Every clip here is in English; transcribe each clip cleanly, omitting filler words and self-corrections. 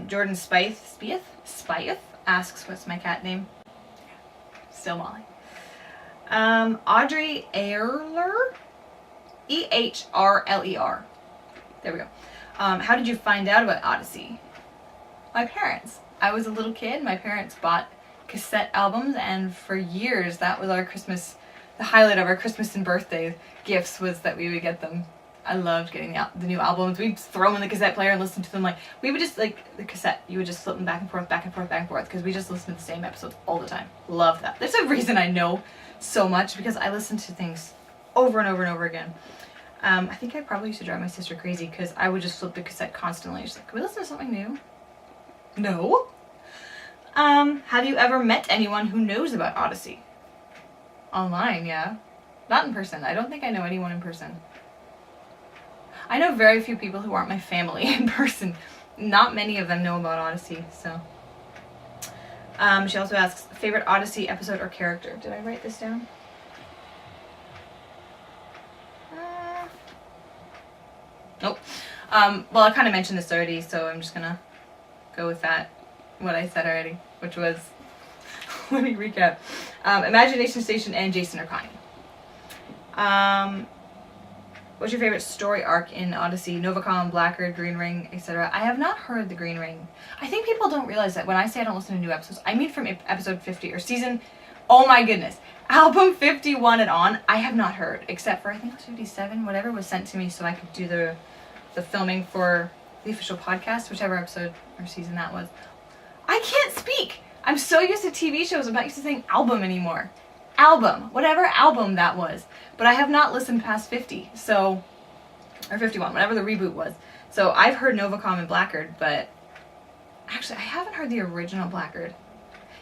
Jordan Spieth asks, what's my cat name? Still Molly. Audrey Ehrler? Ehrler. There we go. How did you find out about Odyssey? My parents. I was a little kid. My parents bought cassette albums, and for years that was our Christmas, the highlight of our Christmas and birthday gifts was that we would get them. I loved getting the new albums. We'd throw them in the cassette player and listen to them. Like, we would just, like, the cassette, you would just flip them back and forth, because we just listened to the same episodes all the time. Love that. There's a reason I know so much, because I listen to things over and over and over again. I think I probably used to drive my sister crazy, because I would just flip the cassette constantly. She's like, can we listen to something new? No. Have you ever met anyone who knows about Odyssey? Online, yeah. Not in person. I don't think I know anyone in person. I know very few people who aren't my family in person. Not many of them know about Odyssey, so. She also asks, favorite Odyssey episode or character? Did I write this down? Nope. Well, I kind of mentioned this already, so I'm just gonna go with that, what I said already, which was, let me recap. Imagination Station and Jason or Connie. What's your favorite story arc in Odyssey? Novacom, Blackguard, Green Ring, etc. I have not heard the Green Ring. I think people don't realize that when I say I don't listen to new episodes, I mean from episode 50 or season, oh my goodness, album 51 and on, I have not heard, except for I think it was 57, whatever was sent to me so I could do the filming for the official podcast, whichever episode or season that was. I can't speak! I'm so used to TV shows, I'm not used to saying album anymore. Album, whatever album that was. But I have not listened past 50, so, or 51, whatever the reboot was. So I've heard Novacom and Blackguard, but actually I haven't heard the original Blackguard.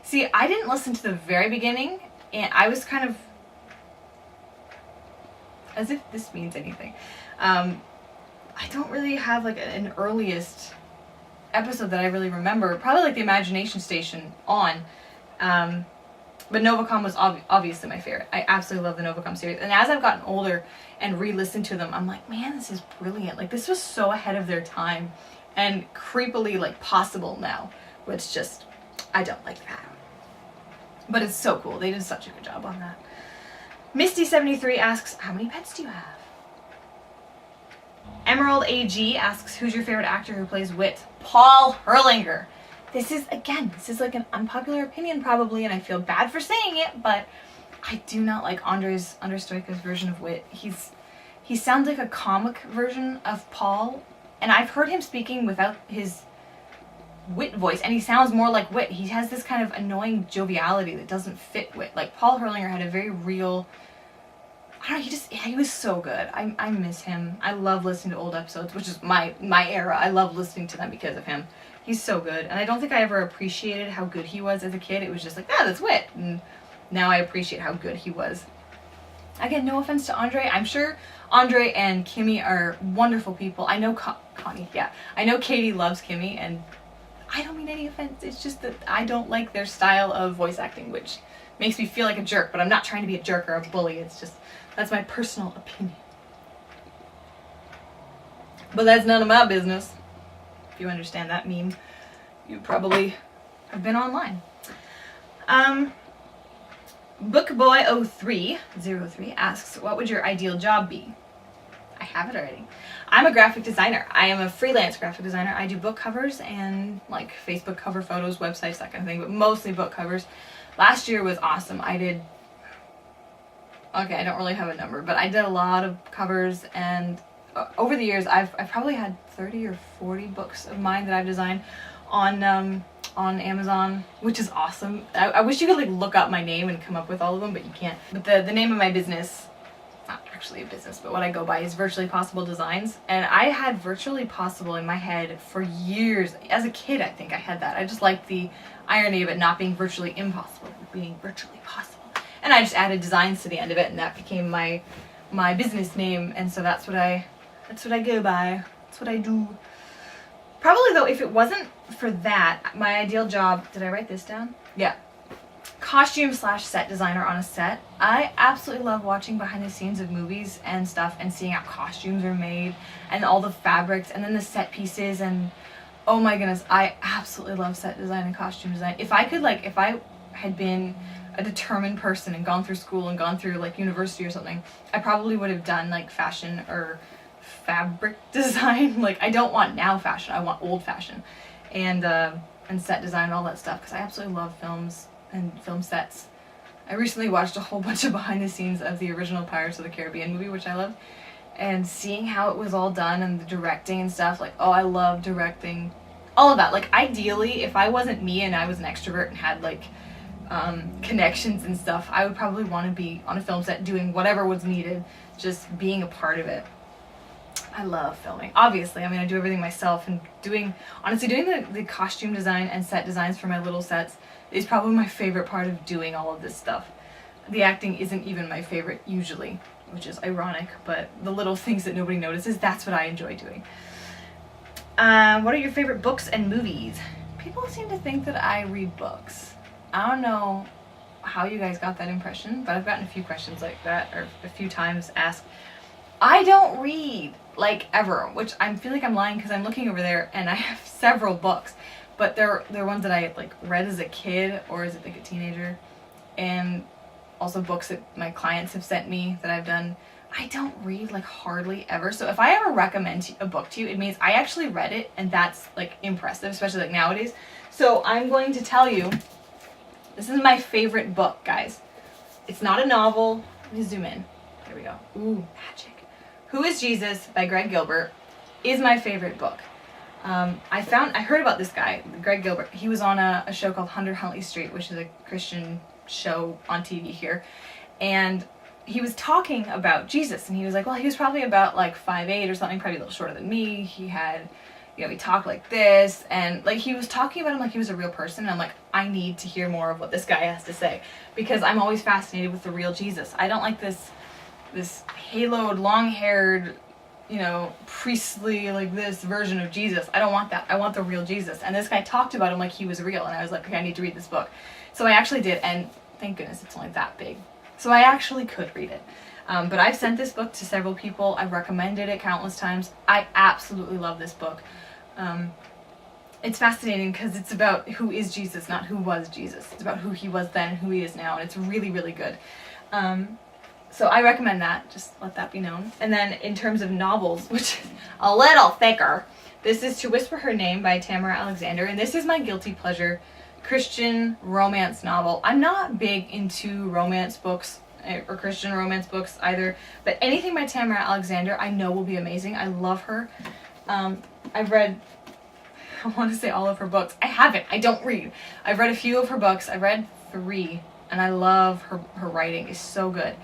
See, I didn't listen to the very beginning, and I was kind of, as if this means anything. I don't really have like an earliest episode that I really remember. Probably like the Imagination Station on. But Novacom was obviously my favorite. I absolutely love the Novacom series. And as I've gotten older and re-listened to them, I'm like, man, this is brilliant. Like, this was so ahead of their time and creepily, like, possible now. Which just, I don't like that. But it's so cool. They did such a good job on that. Misty73 asks, how many pets do you have? Emerald AG asks, who's your favorite actor who plays Wit? Paul Herlinger. This is like an unpopular opinion probably, and I feel bad for saying it, but I do not like Andrei Stoica's version of Wit. He sounds like a comic version of Paul, and I've heard him speaking without his Wit voice, and he sounds more like Wit. He has this kind of annoying joviality that doesn't fit Wit. Like, Paul Herlinger had a very real, I don't know, he was so good. I miss him. I love listening to old episodes, which is my era. I love listening to them because of him. He's so good, and I don't think I ever appreciated how good he was as a kid. It was just like, that's Wit, and now I appreciate how good he was. Again, no offense to Andre. I'm sure Andre and Kimmy are wonderful people. I know Connie, yeah. I know Katie loves Kimmy, and I don't mean any offense. It's just that I don't like their style of voice acting, which makes me feel like a jerk, but I'm not trying to be a jerk or a bully. It's just, that's my personal opinion. But that's none of my business. If you understand that meme, you probably have been online. Bookboy03 asks, what would your ideal job be? I have it already. I'm a graphic designer. I am a freelance graphic designer. I do book covers and like Facebook cover photos, websites, that kind of thing, but mostly book covers. Last year was awesome. I don't really have a number, but I did a lot of covers, and over the years, I've probably had 30 or 40 books of mine that I've designed on Amazon, which is awesome. I wish you could like look up my name and come up with all of them, but you can't. But the name of my business, not actually a business, but what I go by is Virtually Possible Designs. And I had Virtually Possible in my head for years. As a kid, I think I had that. I just liked the irony of it not being virtually impossible, but being virtually possible. And I just added designs to the end of it, and that became my business name. And so that's what I go by. That's what I do. Probably though, if it wasn't for that, my ideal job, did I write this down? Yeah. Costume/set designer on a set. I absolutely love watching behind the scenes of movies and stuff and seeing how costumes are made and all the fabrics and then the set pieces and Oh my goodness, I absolutely love set design and costume design. If I could, like, if I had been a determined person and gone through school and gone through like university or something, I probably would have done like fashion or fabric design. Like, I don't want now fashion, I want old fashion, and set design and all that stuff, because I absolutely love films and film sets. I recently watched a whole bunch of behind the scenes of the original Pirates of the Caribbean movie, which I loved, and seeing how it was all done and the directing and stuff, like, oh, I love directing, all of that. Like, ideally, if I wasn't me and I was an extrovert and had like connections and stuff, I would probably want to be on a film set doing whatever was needed, just being a part of it. I love filming, obviously. I mean, I do everything myself, and honestly doing the costume design and set designs for my little sets is probably my favorite part of doing all of this stuff. The acting isn't even my favorite usually, which is ironic, but the little things that nobody notices, that's what I enjoy doing. What are your favorite books and movies? People seem to think that I read books. I don't know how you guys got that impression, but I've gotten a few questions like that, or a few times asked. I don't read, like, ever, which I feel like I'm lying, because I'm looking over there and I have several books, but they're ones that I like read as a kid or as like a teenager, and also books that my clients have sent me that I've done. I don't read like hardly ever, so if I ever recommend a book to you, it means I actually read it, and that's like impressive, especially like nowadays. So I'm going to tell you, this is my favorite book, guys. It's not a novel. Let me zoom in. There we go. Ooh, magic. Who is Jesus by Greg Gilbert is my favorite book. I heard about this guy, Greg Gilbert. He was on a show called 100 Huntley Street, which is a Christian show on TV here. And he was talking about Jesus, and he was like, well, he was probably about like 5'8" or something, probably a little shorter than me. He had, he talked like this, and like he was talking about him like he was a real person, and I'm like, I need to hear more of what this guy has to say, because I'm always fascinated with the real Jesus. I don't like this haloed, long-haired, priestly, like this version of Jesus. I don't want that. I want the real Jesus. And this guy talked about him like he was real, and I was like, okay, I need to read this book. So I actually did, and thank goodness it's only that big. So I actually could read it. But I've sent this book to several people. I've recommended it countless times. I absolutely love this book. It's fascinating because it's about who is Jesus, not who was Jesus. It's about who he was then and who he is now, and it's really, really good. So I recommend that, just let that be known. And then in terms of novels, which is a little thicker, this is To Whisper Her Name by Tamara Alexander, and this is my guilty pleasure Christian romance novel. I'm not big into romance books or Christian romance books either, but anything by Tamara Alexander I know will be amazing. I love her. I've read, I want to say all of her books. I haven't. I don't read. I've read a few of her books. I've read 3, and I love her writing. It's so good.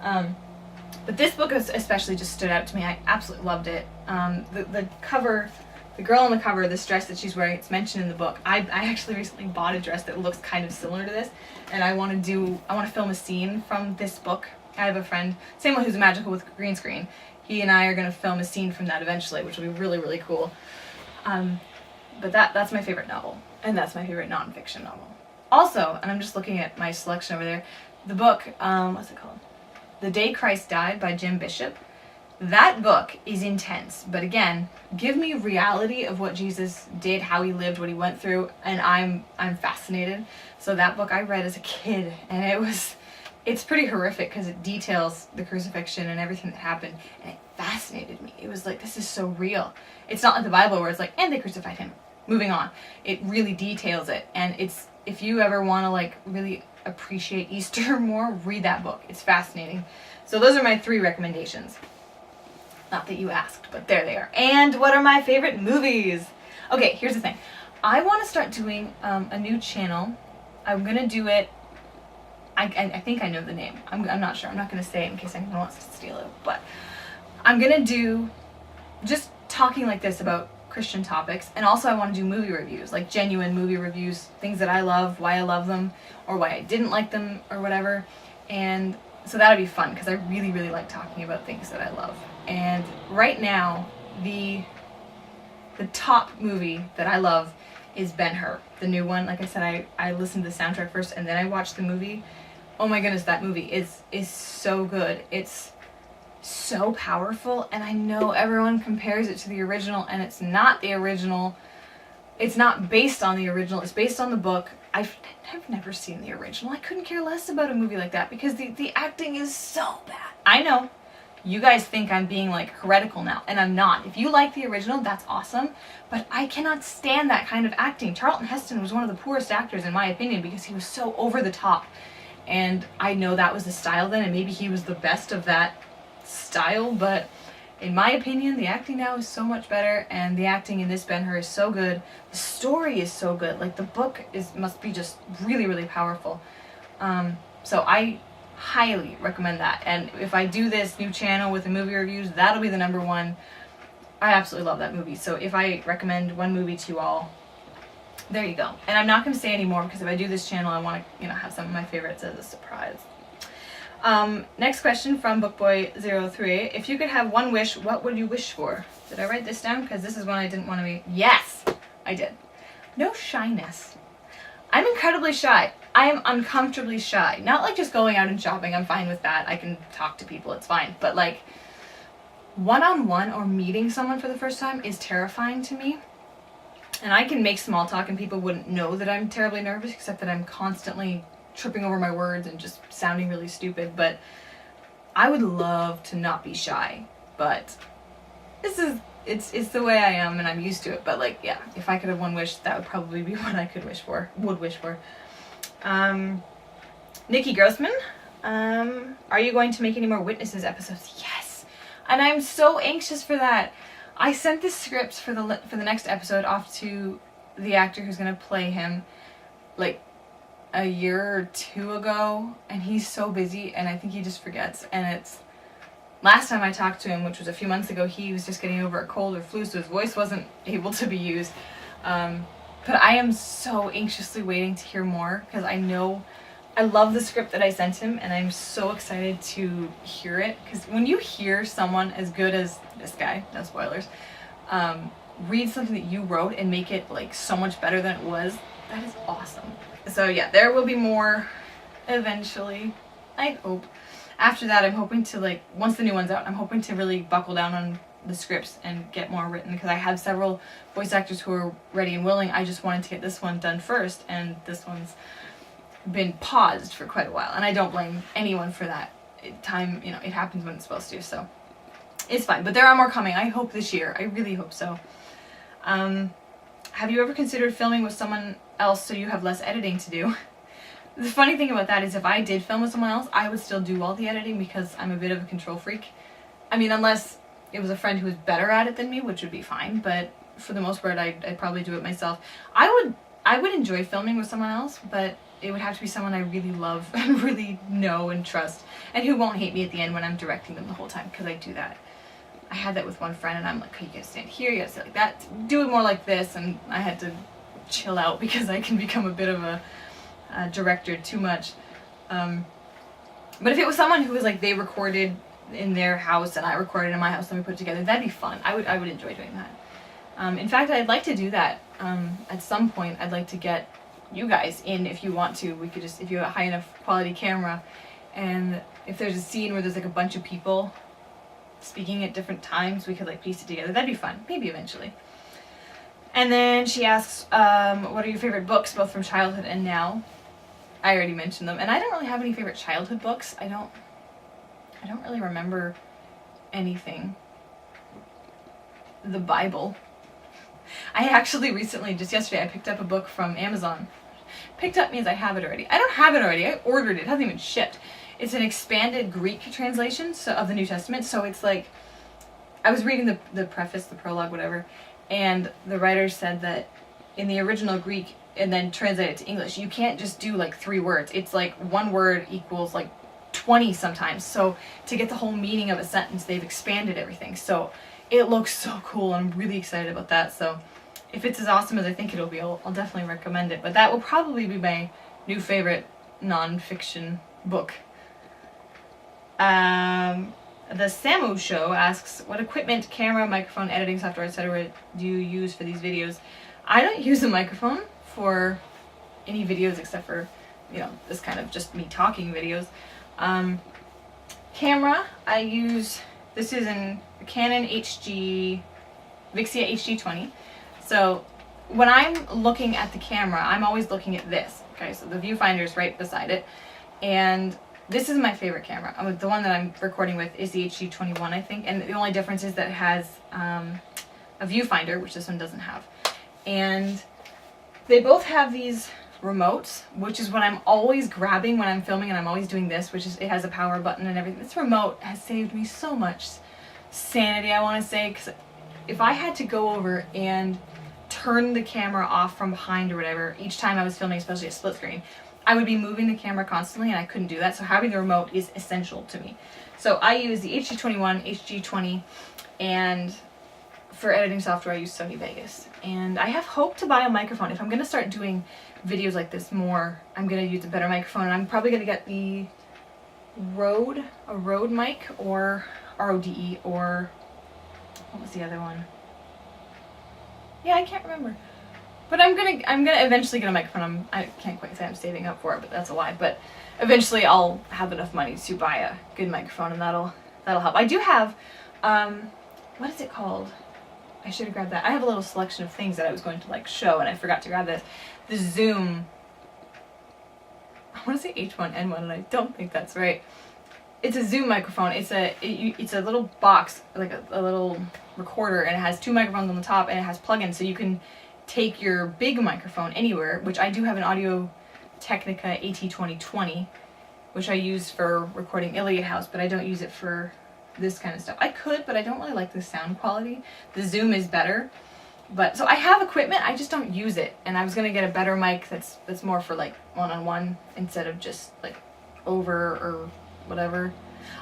But this book especially just stood out to me. I absolutely loved it. The cover, the girl on the cover, this dress that she's wearing, it's mentioned in the book. I actually recently bought a dress that looks kind of similar to this, and I want to film a scene from this book. I have a friend, same one who's magical with green screen. He and I are going to film a scene from that eventually, which will be really, really cool. But that's my favorite novel, and that's my favorite nonfiction novel. Also, and I'm just looking at my selection over there, the book, what's it called? The Day Christ Died by Jim Bishop. That book is intense, but again, give me reality of what Jesus did, how he lived, what he went through, and I'm fascinated. So that book I read as a kid, and it's pretty horrific because it details the crucifixion and everything that happened, and it fascinated me. It was like, this is so real. It's not like the Bible where it's like, and they crucified him, moving on. It really details it, and if you ever want to like really appreciate Easter more, read that book. It's fascinating. So those are my 3 recommendations. Not that you asked, but there they are. And what are my favorite movies? Okay, here's the thing. I want to start doing a new channel. I'm going to do it, I think I know the name. I'm not sure. I'm not going to say it in case anyone wants to steal it. But I'm going to do just talking like this about Christian topics. And also I want to do movie reviews, like genuine movie reviews, things that I love, why I love them, or why I didn't like them, or whatever. And so that'll be fun because I really, really like talking about things that I love. And right now, the top movie that I love is Ben-Hur, the new one. Like I said, I listened to the soundtrack first and then I watched the movie. Oh my goodness, that movie is so good. It's so powerful, and I know everyone compares it to the original, and it's not the original. it's not based on the original, it's based on the book. I've never seen the original. I couldn't care less about a movie like that because the acting is so bad. I know. You guys think I'm being like heretical now, and I'm not. If you like the original, that's awesome, but I cannot stand that kind of acting. Charlton Heston was one of the poorest actors in my opinion because he was so over the top, and I know that was the style then, and maybe he was the best of that style, but in my opinion, the acting now is so much better, and the acting in this Ben-Hur is so good. The story is so good. Like, the book must be just really, really powerful. So I highly recommend that. And if I do this new channel with the movie reviews, that'll be the #1. I absolutely love that movie. So if I recommend one movie to you all, there you go. And I'm not going to say any more because if I do this channel, I want to, have some of my favorites as a surprise. Next question from Bookboy03. If you could have one wish, what would you wish for? Did I write this down? Because this is one I didn't want to be. Yes, I did. No shyness. I'm incredibly shy. I am uncomfortably shy. Not like just going out and shopping. I'm fine with that. I can talk to people. It's fine. But like one-on-one or meeting someone for the first time is terrifying to me. And I can make small talk and people wouldn't know that I'm terribly nervous, except that I'm constantly tripping over my words and just sounding really stupid. But I would love to not be shy, but it's the way I am and I'm used to it. But like, yeah, if I could have one wish, that would probably be what I would wish for. Nikki Grossman, are you going to make any more Witnesses episodes? Yes, and I'm so anxious for that. I sent the script for the next episode off to the actor who's gonna play him like a year or two ago, and he's so busy and I think he just forgets. And it's last time I talked to him, which was a few months ago, he was just getting over a cold or flu, so his voice wasn't able to be used. But I am so anxiously waiting to hear more because I love the script that I sent him, and I'm so excited to hear it. Because when you hear someone as good as this guy, no spoilers, read something that you wrote and make it like so much better than it was, that is awesome. So yeah, there will be more eventually, I hope. After that, I'm hoping to, like, once the new one's out, I'm hoping to really buckle down on the scripts and get more written, because I have several voice actors who are ready and willing. I just wanted to get this one done first, and this one's been paused for quite a while, and I don't blame anyone for that. It happens when it's supposed to, so it's fine. But there are more coming, I hope, this year. I really hope so. Have you ever considered filming with someone else so you have less editing to do? The funny thing about that is if I did film with someone else, I would still do all the editing because I'm a bit of a control freak. I mean, unless it was a friend who was better at it than me, which would be fine, but for the most part, I'd probably do it myself. I would enjoy filming with someone else, but it would have to be someone I really love and really know and trust, and who won't hate me at the end when I'm directing them the whole time, because I do that. I had that with one friend, and I'm like, okay, you gotta stand here, you gotta sit like that, do it more like this, and I had to chill out because I can become a bit of a director too much. But if it was someone who was like, they recorded in their house and I recorded in my house and we put it together, that'd be fun. I would enjoy doing that. In fact, I'd like to do that. At some point, I'd like to get you guys in if you want to. We could just, if you have a high enough quality camera, and if there's a scene where there's like a bunch of people speaking at different times, we could like piece it together. That'd be fun. Maybe eventually. And then she asks, what are your favorite books, both from childhood and now? I already mentioned them, and I don't really have any favorite childhood books. I don't really remember anything. The Bible. I actually recently, just yesterday, I picked up a book from Amazon. Picked up means I have it already. I don't have it already. I ordered it. It hasn't even shipped. It's an expanded Greek translation of the New Testament, so it's like, I was reading the preface, the prologue, whatever, and the writer said that in the original Greek, and then translate it to English, you can't just do like 3 words. It's like 1 word equals like 20 sometimes. So to get the whole meaning of a sentence, they've expanded everything. So it looks so cool. I'm really excited about that. So if it's as awesome as I think it'll be, I'll definitely recommend it. But that will probably be my new favorite non-fiction book. The Samu Show asks, what equipment, camera, microphone, editing software, etc. do you use for these videos? I don't use a microphone for any videos except for, this kind of just me talking videos. Camera, I use, this is a Canon Vixia HD20. So when I'm looking at the camera, I'm always looking at this. Okay, so the viewfinder is right beside it, and this is my favorite camera. The one that I'm recording with is the HD21, I think, and the only difference is that it has a viewfinder, which this one doesn't have. And they both have these remotes, which is what I'm always grabbing when I'm filming, and I'm always doing this, which is, it has a power button and everything. This remote has saved me so much sanity, I want to say, because if I had to go over and turn the camera off from behind or whatever each time I was filming, especially a split screen, I would be moving the camera constantly, and I couldn't do that. So having the remote is essential to me. So I use the HD21, HG20, and for editing software I use Sony Vegas. And I have hope to buy a microphone. If I'm going to start doing videos like this more, I'm going to use a better microphone. And I'm probably going to get the a Rode mic, or RODE, or what was the other one? Yeah, I can't remember. But I'm gonna eventually get a microphone. I can't quite say I'm saving up for it, but that's a lie. But eventually I'll have enough money to buy a good microphone, and that'll help. I do have, what is it called? I should have grabbed that. I have a little selection of things that I was going to like show, and I forgot to grab this. The Zoom. I want to say H1N1, and I don't think that's right. It's a Zoom microphone. It's a little box, like a little recorder, and it has two microphones on the top, and it has plugins, so you can take your big microphone anywhere, which I do have an Audio Technica AT2020, which I use for recording Iliad House, but I don't use it for this kind of stuff. I could, but I don't really like the sound quality. The Zoom is better. But so I have equipment, I just don't use it. And I was gonna get a better mic that's more for like one-on-one instead of just like over or whatever.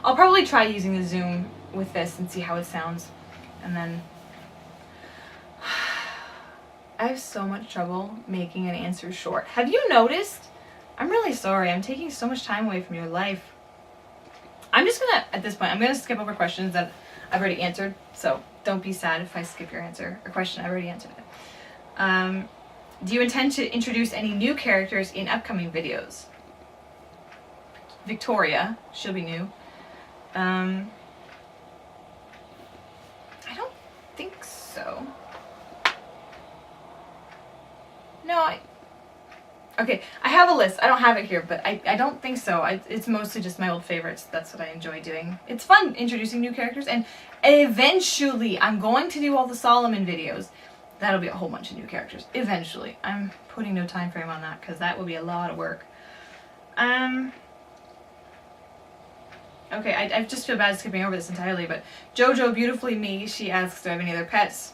I'll probably try using the Zoom with this and see how it sounds. And then I have so much trouble making an answer short. Have you noticed? I'm really sorry. I'm taking so much time away from your life. I'm just gonna, at this point, I'm gonna skip over questions that I've already answered. So don't be sad if I skip your answer or question. I've already answered it. Do you intend to introduce any new characters in upcoming videos? Victoria, she'll be new. I don't think so. No, okay, I have a list. I don't have it here, but I don't think so. It's mostly just my old favorites. That's what I enjoy doing. It's fun introducing new characters, and eventually I'm going to do all the Solomon videos. That'll be a whole bunch of new characters. Eventually. I'm putting no time frame on that, because that will be a lot of work. Okay, I just feel bad skipping over this entirely, but Jojo Beautifully Me, she asks, do I have any other pets?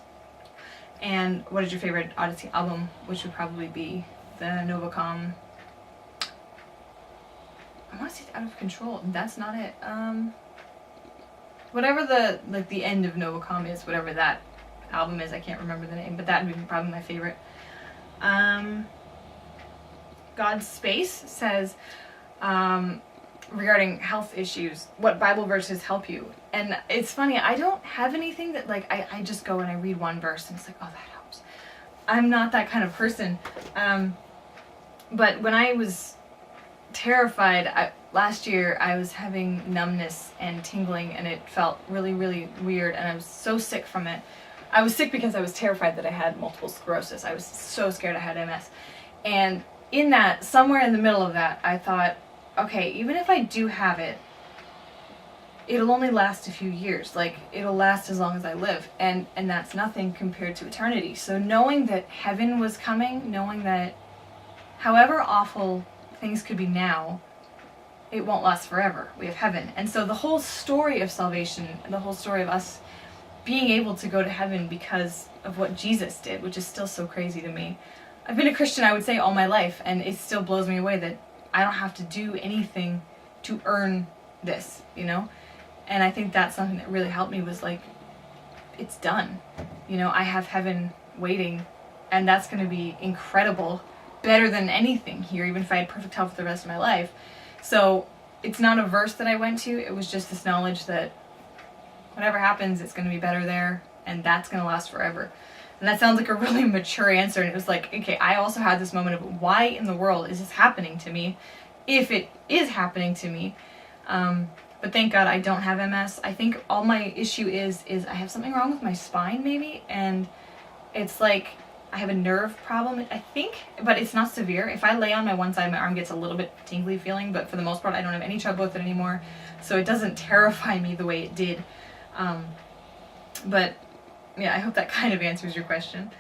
And what is your favorite Odyssey album? Which would probably be the Novacom. I want to say Out of Control. That's not it. Whatever the end of Novacom is, whatever that album is, I can't remember the name, but that would be probably my favorite. God's Space says, regarding health issues, what Bible verses help you? And it's funny, I don't have anything that like I just go and I read one verse and it's like, oh, that helps. I'm not that kind of person. But when I was terrified, last year I was having numbness and tingling, and it felt really, really weird, and I was so sick from it. I was sick because I was terrified that I had multiple sclerosis. I was so scared I had MS. And in that, somewhere in the middle of that, I thought, okay, even if I do have it, it'll only last a few years. Like, it'll last as long as I live, and that's nothing compared to eternity. So knowing that heaven was coming, knowing that however awful things could be now, it won't last forever. We have heaven. And so the whole story of salvation, and the whole story of us being able to go to heaven because of what Jesus did, which is still so crazy to me. I've been a Christian, I would say, all my life, and it still blows me away that I don't have to do anything to earn this, you know? And I think that's something that really helped me, was like, it's done. You know, I have heaven waiting, and that's going to be incredible, better than anything here, even if I had perfect health for the rest of my life. So it's not a verse that I went to, it was just this knowledge that whatever happens, it's going to be better there, and that's going to last forever. And that sounds like a really mature answer, and it was like, okay, I also had this moment of, why in the world is this happening to me, if it is happening to me? But thank God I don't have MS. I think all my issue is I have something wrong with my spine, maybe, and it's like, I have a nerve problem, I think, but it's not severe. If I lay on my one side, my arm gets a little bit tingly feeling, but for the most part, I don't have any trouble with it anymore. So it doesn't terrify me the way it did. But yeah, I hope that kind of answers your question.